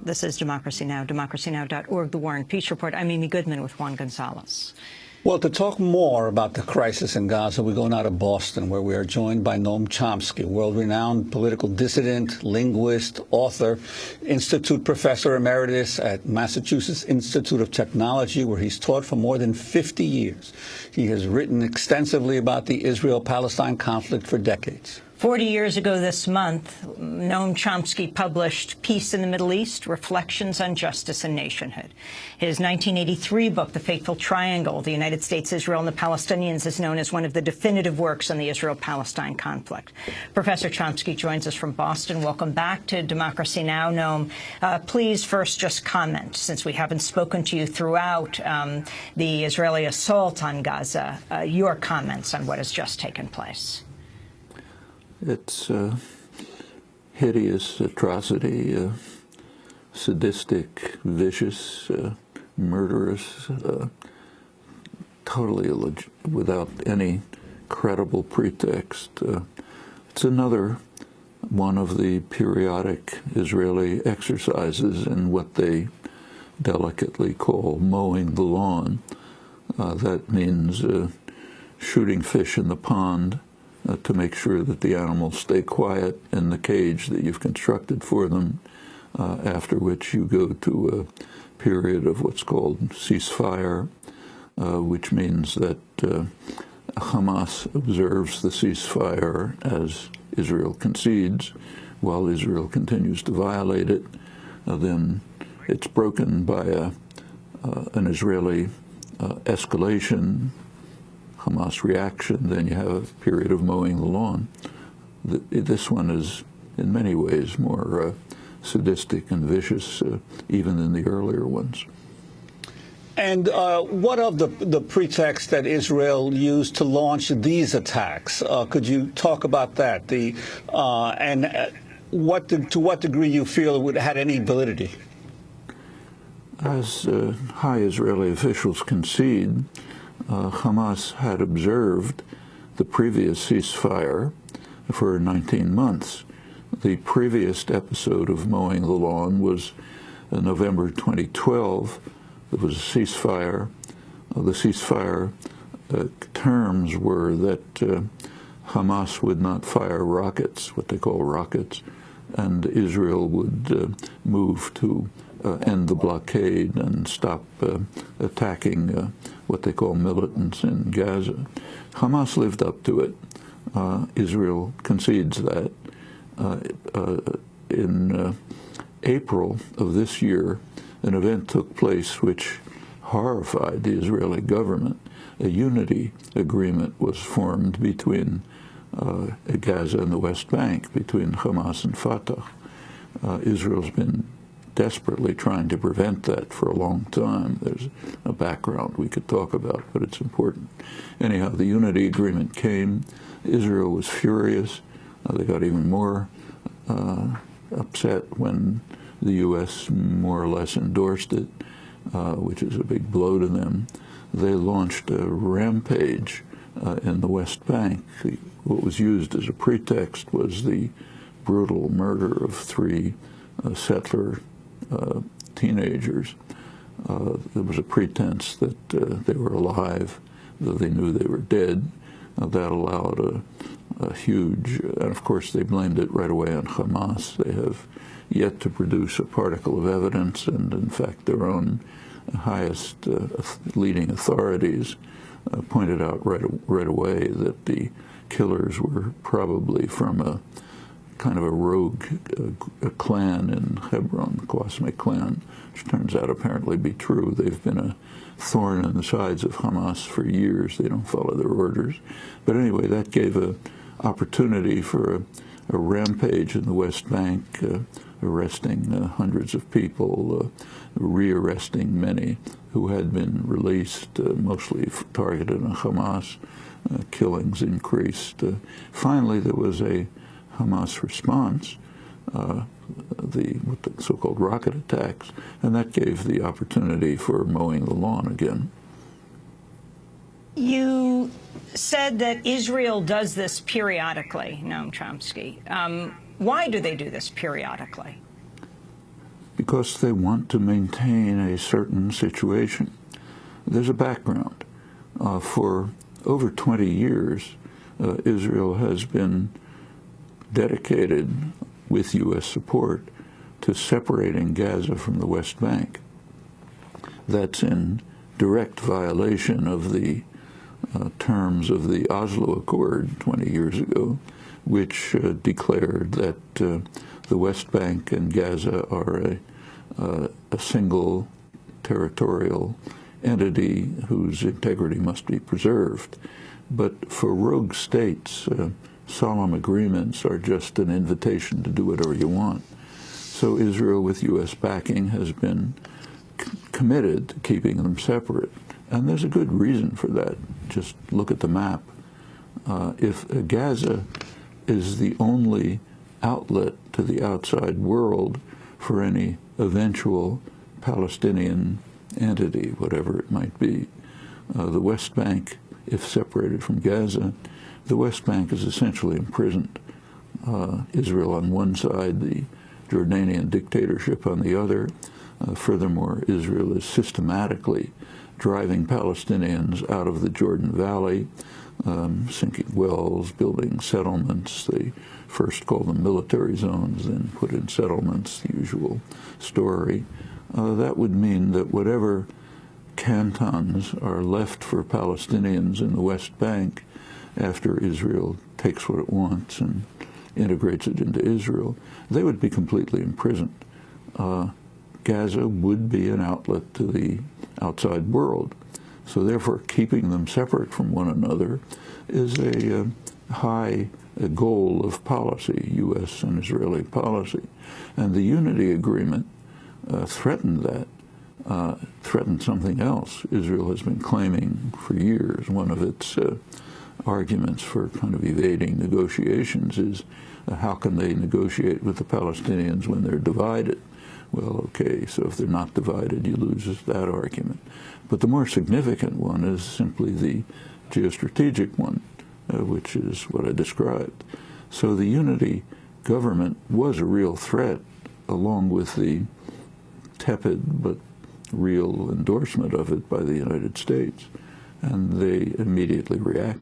This is Democracy Now!, democracynow.org, The War and Peace Report. I'm Amy Goodman with Juan Gonzalez. Well, to talk more about the crisis in Gaza, we go now to Boston, where we are joined by Noam Chomsky, world-renowned political dissident, linguist, author, Institute Professor Emeritus at Massachusetts Institute of Technology, where he's taught for more than 50 years. He has written extensively about the Israel-Palestine conflict for decades. 40 years ago this month, Noam Chomsky published Peace in the Middle East, Reflections on Justice and Nationhood. His 1983 book, The Fateful Triangle, The United States, Israel, and the Palestinians, is known as one of the definitive works on the Israel-Palestine conflict. Professor Chomsky joins us from Boston. Welcome back to Democracy Now!, Noam. Please first just comment, since we haven't spoken to you throughout the Israeli assault on Gaza, your comments on what has just taken place. It's hideous atrocity, sadistic, vicious, murderous, totally without any credible pretext. It's another one of the periodic Israeli exercises in what they delicately call mowing the lawn. That means shooting fish in the pond, to make sure that the animals stay quiet in the cage that you've constructed for them, after which you go to a period of what's called ceasefire, which means that Hamas observes the ceasefire as Israel concedes, while Israel continues to violate it. Then it's broken by an Israeli escalation, Hamas reaction, then you have a period of mowing the lawn. This one is, in many ways, more sadistic and vicious, even than the earlier ones. And what of the pretext that Israel used to launch these attacks? Could you talk about that? To what degree you feel it would have had any validity? As high Israeli officials concede, Hamas had observed the previous ceasefire for 19 months. The previous episode of mowing the lawn was November 2012. There was a ceasefire. The ceasefire terms were that Hamas would not fire rockets, what they call rockets, and Israel would move to end the blockade and stop attacking what they call militants in Gaza. Hamas lived up to it. Israel concedes that. In April of this year, an event took place which horrified the Israeli government. A unity agreement was formed between Gaza and the West Bank, between Hamas and Fatah. Israel's been desperately trying to prevent that for a long time. There's a background we could talk about, but it's important. Anyhow, the unity agreement came. Israel was furious. They got even more upset when the U.S. more or less endorsed it, which is a big blow to them. They launched a rampage in the West Bank. What was used as a pretext was the brutal murder of 3 settler teenagers. There was a pretense that they were alive, though they knew they were dead. That allowed a huge, and of course they blamed it right away on Hamas. They have yet to produce a particle of evidence, and in fact their own highest leading authorities pointed out right away that the killers were probably from a kind of a rogue clan in Hebron, the Qasmi clan, which turns out apparently be true. They've been a thorn in the sides of Hamas for years. They don't follow their orders. But anyway, that gave an opportunity for a rampage in the West Bank, arresting hundreds of people, re-arresting many who had been released, mostly targeted on Hamas. Killings increased. Finally, there was a Hamas response, the so-called rocket attacks, and that gave the opportunity for mowing the lawn again. You said that Israel does this periodically, Noam Chomsky. Why do they do this periodically? because they want to maintain a certain situation. There's a background. For over 20 years, Israel has been dedicated, with U.S. support, to separating Gaza from the West Bank. That's in direct violation of the terms of the Oslo Accord 20 years ago, which declared that the West Bank and Gaza are a single territorial entity whose integrity must be preserved. But for rogue states, solemn agreements are just an invitation to do whatever you want. So Israel, with U.S. backing, has been committed to keeping them separate. And there's a good reason for that. Just look at the map. If Gaza is the only outlet to the outside world for any eventual Palestinian entity, whatever it might be, the West Bank, if separated from Gaza, the West Bank is essentially imprisoned. Israel on one side, the Jordanian dictatorship on the other. Furthermore, Israel is systematically driving Palestinians out of the Jordan Valley, sinking wells, building settlements. They first call them military zones, then put in settlements, the usual story. That would mean that whatever cantons are left for Palestinians in the West Bank after Israel takes what it wants and integrates it into Israel, they would be completely imprisoned. Gaza would be an outlet to the outside world. So therefore, keeping them separate from one another is a high goal of policy, U.S. and Israeli policy. And the unity agreement threatened that, threatened something else Israel has been claiming for years. One of its arguments for kind of evading negotiations is how can they negotiate with the Palestinians when they're divided? Well, okay, so if they're not divided, you lose that argument. But the more significant one is simply the geostrategic one, which is what I described. So the unity government was a real threat, along with the tepid but real endorsement of it by the United States, and they immediately reacted.